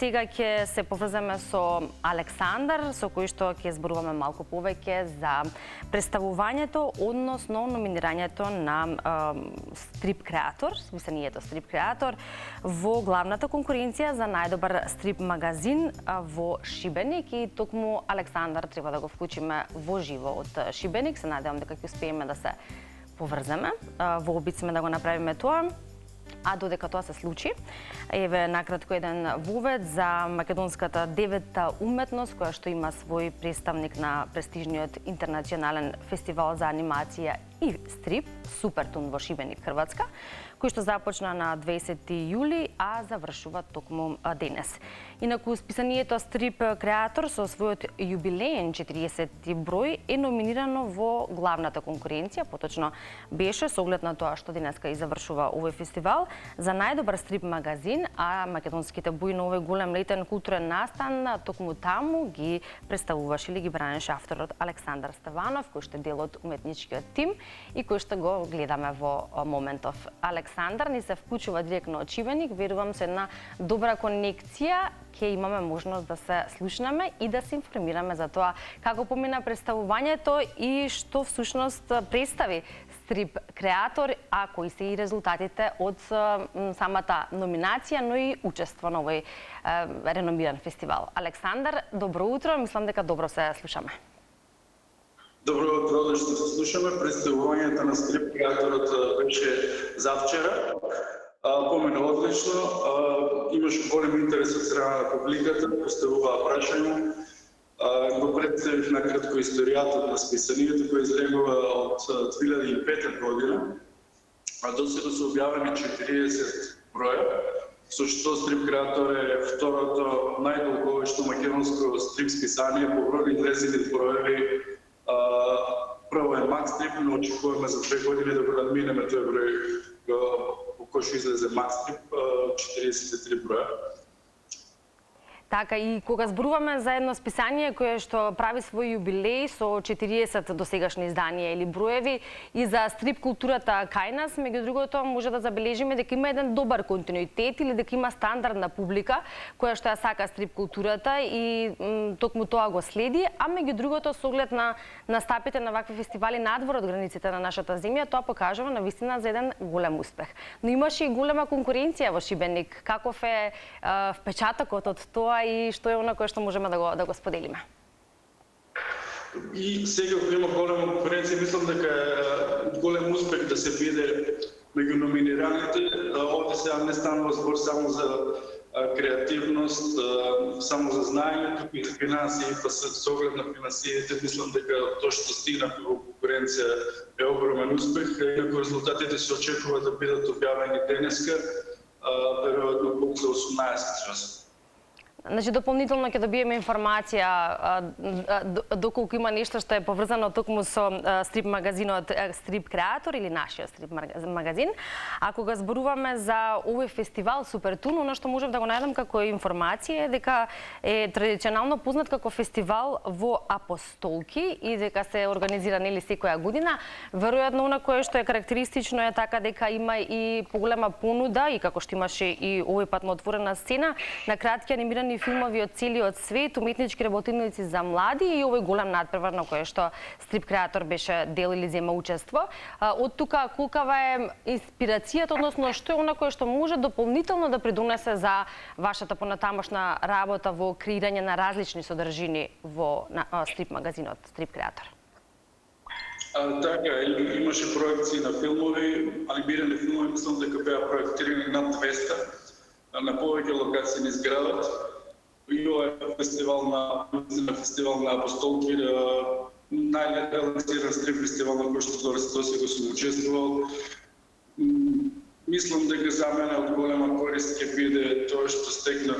сега ќе се поврземе со Александар, со кој што ќе зборуваме малку повеќе за представувањето, односно номинирањето на стрип креатор, списанието стрип креатор во главната конкуренција за најдобар стрип магазин во Шибеник, и токму Александар треба да го вклучиме во живо од Шибеник. Се надевам дека ќе успееме да се поврземе. Во обид сме да го направиме тоа. А додека тоа се случи, еве накратко еден вовед за македонската деветта уметност, која што има свој представник на престижниот интернационален фестивал за анимација и стрип, Супертун во Шибеник, Хрватска, кој што започна на 20 јули, а завршува токму денес. Инаку списанието Стрип креатор со својот јубилеен 40 број е номинирано во главната конкуренција, поточно беше со оглед на тоа што денеска и завршува овој фестивал за најдобар стрип магазин, а македонските бои на овој голем летен културен настан токму таму ги представуваше или ги бранеше авторот Александар Стеванов, кој што е дел од уметничкиот тим и кој што го гледаме во моментов. Александар ни се вклучува директно од Шибеник, верувам со една добра конекција ќе имаме можност да се слушнеме и да се информираме за тоа како помина представувањето и што всушност представи стрип креатор, а кои се и резултатите од самата номинација, но и учество на овој реномиран фестивал. Александар, добро утро, мислам дека добро се слушаме. Добро утро, што се слушаме. Представувањето на стрип креаторот беше завчера. Помина одлично, имаше голем интерес од страна на публиката, поставуваа прашања. Го представив накратко историјата на списанието, кој излегува од 2005 година, а досега се објавени 40 броја, со што стрип креатор е второто најдолговечно македонско стрип списание по број излезени броеви. Прво е Макс Стрип, но очекуваме за 2 години да го надминеме тој број по кој што излезе Макс Стрип, 43 броја. Така, и кога зборуваме за едно списание кое што прави свој јубилеј со 40 досегашни изданија или броеви и за стрип културата кај нас, меѓу другото може да забележиме дека има еден добар континуитет или дека има стандардна публика која што ја сака стрип културата и токму тоа го следи, а меѓу другото со оглед на настапите на вакви фестивали надвор од границите на нашата земја, тоа покажува навистина за еден голем успех. Но имаше и голема конкуренција во Шибеник. Каков е впечатокот од тоа и што е она кое што можеме да го споделиме? И сега кога има голема конкуренција, мислам дека е голем успех да се биде меѓу номинираните. Овде сега не станува збор само за креативност, само за знаење, туку и за финансии, па со оглед на финансиите, мислам дека тоа што стигнавме во конкуренција е огромен успех. Инаку резултатите се очекува да бидат објавени денеска, веројатно колку за 18 часот. Значи, дополнително ќе добиеме информација доколку има нешто што е поврзано токму со стрип магазинот Стрип Креатор или нашиот стрип магазин. А кога зборуваме за овој фестивал Супертун, оно што можев да го најдам како информација е дека е традиционално познат како фестивал во Апостолки и дека се организира нели секоја година. Веројатно она кое што е карактеристично е така дека има и поголема понуда и како што имаше и овој пат на отворена сцена на кратки анимирани филмови од целиот свет, уметнички работилници за млади и овој голем надпревар на кој што стрип креатор беше дел или зема учество. Од тука колкава е инспирацијата, односно што е она кое што може дополнително да придонесе за вашата понатамошна работа во креирање на различни содржини во стрип магазинот Стрип Креатор? Така, имаше проекции на филмови, анимирани филмови, мислам дека беа проектирани над 200 на повеќе локации низ градот. И ова е фестивал на Апостолки, најлансиран стрип фестивал на кој што досега сум учествувал. Мислам дека за мене од голема корист ќе биде тоа што стекнав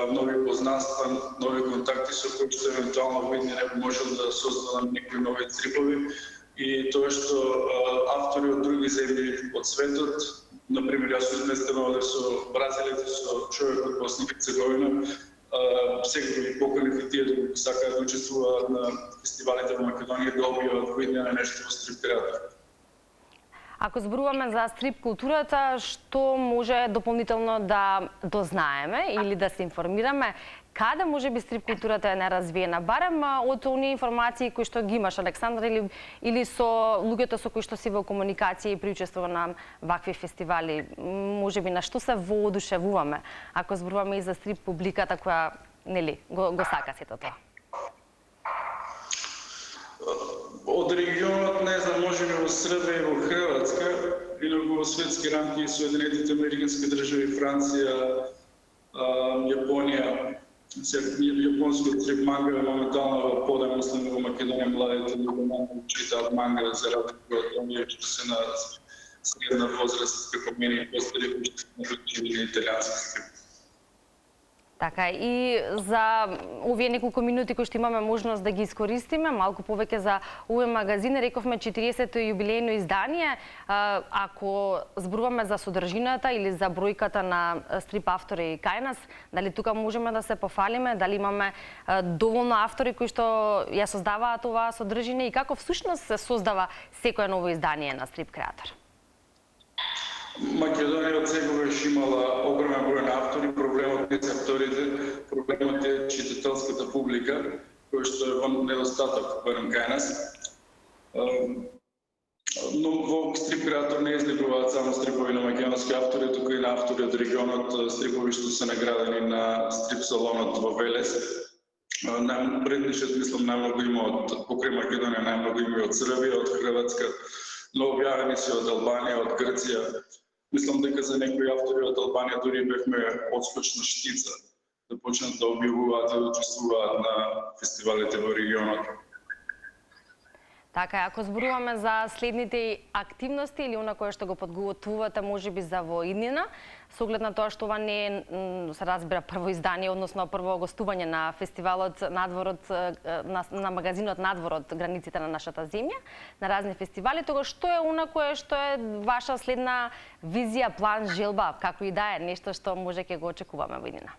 нови познанства, нови контакти со кои што евентуално видни не можел да создадам некои нови стрипови и тоа што автори од други земји од светот, например јас сум известен овде со бразилеци, со човек од Босна и Херцеговина, секој ги поканив и тие доколку сакаат да учествуваат на фестивалите во Македонија да објават кој ден нешто во Стрип Креатор. Ако зборуваме за стрип културата, што може дополнително да дознаеме или да се информираме? Каде може би стрип културата е неразвиена? Барем од оние информации кои што ги имаш, Александар, или со луѓето со кои што си во комуникација и приучествува на вакви фестивали, може би на што се воодушевуваме, ако зборуваме и за стрип публиката која, нели, го сака сето тоа? Од регионот, не знам, може би во Србија и во Хрватска, или во светски рамки и Соединетите Американски држави, Франција, Јапонија. Јапонскиот стрип манга е моментално во подем, мислам во Македонија младите луѓе читаат манга за разлика од оние што се на средна возраст, како мене и постари кои што се читали италијански стрип. Така, и за овие неколку минути кои што имаме можност да ги искористиме, малку повеќе за овој магазин, рековме 40-то јубилејно издание. Ако зборуваме за содржината или за бројката на стрип автори кај нас, дали тука можеме да се пофалиме, дали имаме доволно автори кои што ја создаваат оваа содржина и како всушност се создава секое ново издание на стрип креатор? Македонија од секогаш имала огромен број на автори, проблемот не се авторите, проблемот е читателската публика, кој што е во недостаток, барем кај нас. Но во стрип креатор не излегуваат само стрипови на македонски автори, туку и на автори од регионот, стрипови што се наградени на стрип салонот во Велес. Преднишет, мислам, најмногу има од покрај Македонија, најмногу има од Србија, од Хрватска, но објавени се од Албанија, од Грција. Мислам дека за некои автори од Албанија дури бевме одскочна штица да почнат да објавуваат и да учествуваат на фестивалите во регионот. Така, ако зборуваме за следните активности или она кое што го подготвувате можеби за во иднина, со оглед на тоа што ова не е, се разбира, прво издание, односно прво гостување на фестивалот надвор од на магазинот надвор од границите на нашата земја, на разни фестивали, тогаш што е она кое што е ваша следна визија, план, желба, како и да е, нешто што може ќе го очекуваме во иднина?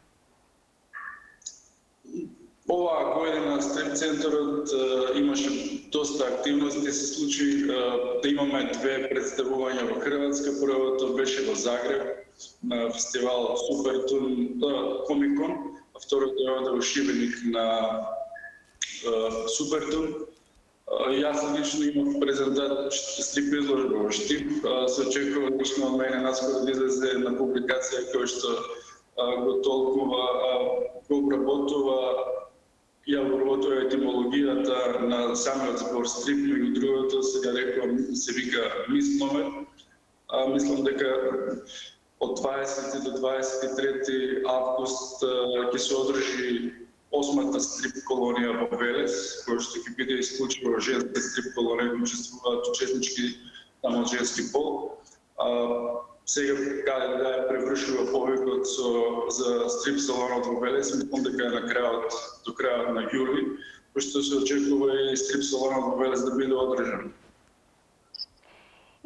Оваа година стрип центарот имаше доста активности, се случи да имаме две представувања во Хрватска. Првото беше во Загреб на фестивал Супертун Комикон, а второто е во Шибеник на Супертун. Јас лично имав презентација стрип изложба во Штип, се очекува лично од мене наскоро да излезе на публикација која што го толкува, го обработува, ја обработува етимологијата на самиот збор стрип, меѓу другото сега рекувам се вика мисломер. Мислам дека од 20 до 23 август ќе се одржи 8-та стрип колонија во Велес, која што ќе биде исклучиво женска стрип колонија, кои учествуваат учеснички само од женски пол. Сега каде да ја превршува повикот за стрип салонот во Велес, мислам дека е до крајот на јули, пошто се очекува и стрип салонот во Велес да биде одржан.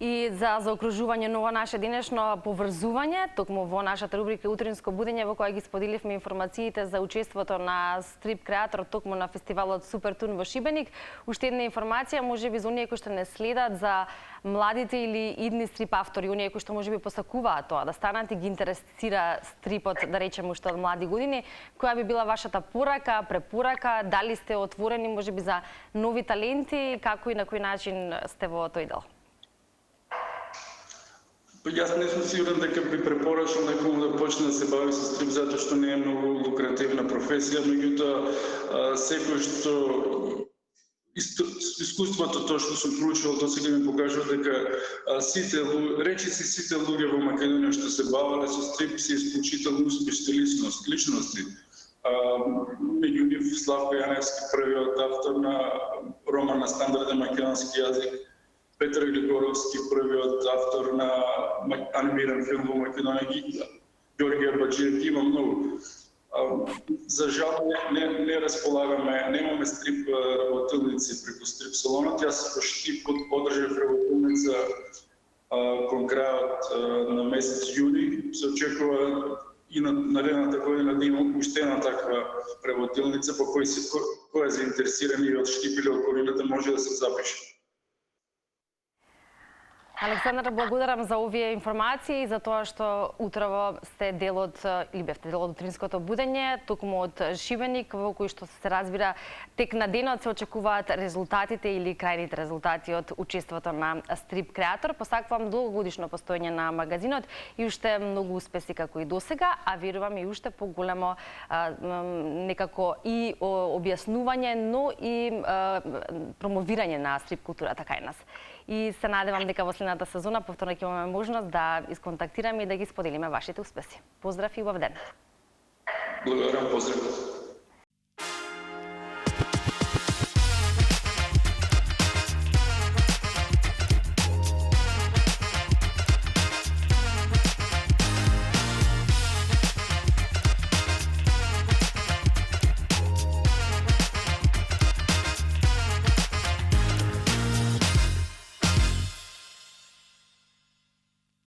И за заокружување на ова наше денешно поврзување, токму во нашата рубрика Утринско будење, во која ги споделивме информациите за учеството на стрип креатор токму на фестивалот Супертун во Шибеник. Уште една информација, можеби за оние кои што не следат, за младите или идни стрип автори, оние кои што можеби посакуваат тоа, да станат и ги интересира стрипот, да речеме уште од млади години, која би била вашата порака, препорака, дали сте отворени можеби за нови таленти, како и на кој начин сте во тој дел? Јас не сум сигурен дека би препорачал некому да почне да се бави со стрип затоа што не е многу лукративна професија, меѓутоа секој што искуството тоа што сум проучувал досега ми покажува дека сите луѓе во Македонија што се бавеле со стрип се исклучително успешни личности. Меѓу нив Славко Јаневски, првиот автор на роман на стандарден македонски јазик, Петар Глигоровски, првиот автор на анимиран филм во Македонија, Ѓорѓе Баџиев, има многу. За жал не располагаме, немаме стрип работилници преку стрип салонот. Јас во Штип одржав работилница кон крајот на месец јуни. Се очекува и на наредната година да има уште една таква работилница по која е заинтересирани од Штип или околината може да се запише. Александар, благодарам за овие информации и за тоа што утрово сте дел од или бевте дел од утринското будење, токму од Шибеник, во кој што се разбира тек на денот се очекуваат резултатите или крајните резултати од учеството на Стрип Креатор. Посакувам долгогодишно постоење на магазинот и уште многу успеси како и досега, а верувам и уште поголемо некако и објаснување, но и промовирање на стрип културата кај нас. И се надевам дека во следната сезона повторно ќе имаме можност да исконтактираме и да ги споделиме вашите успеси. Поздрав и убав ден. Благодарам, поздрав.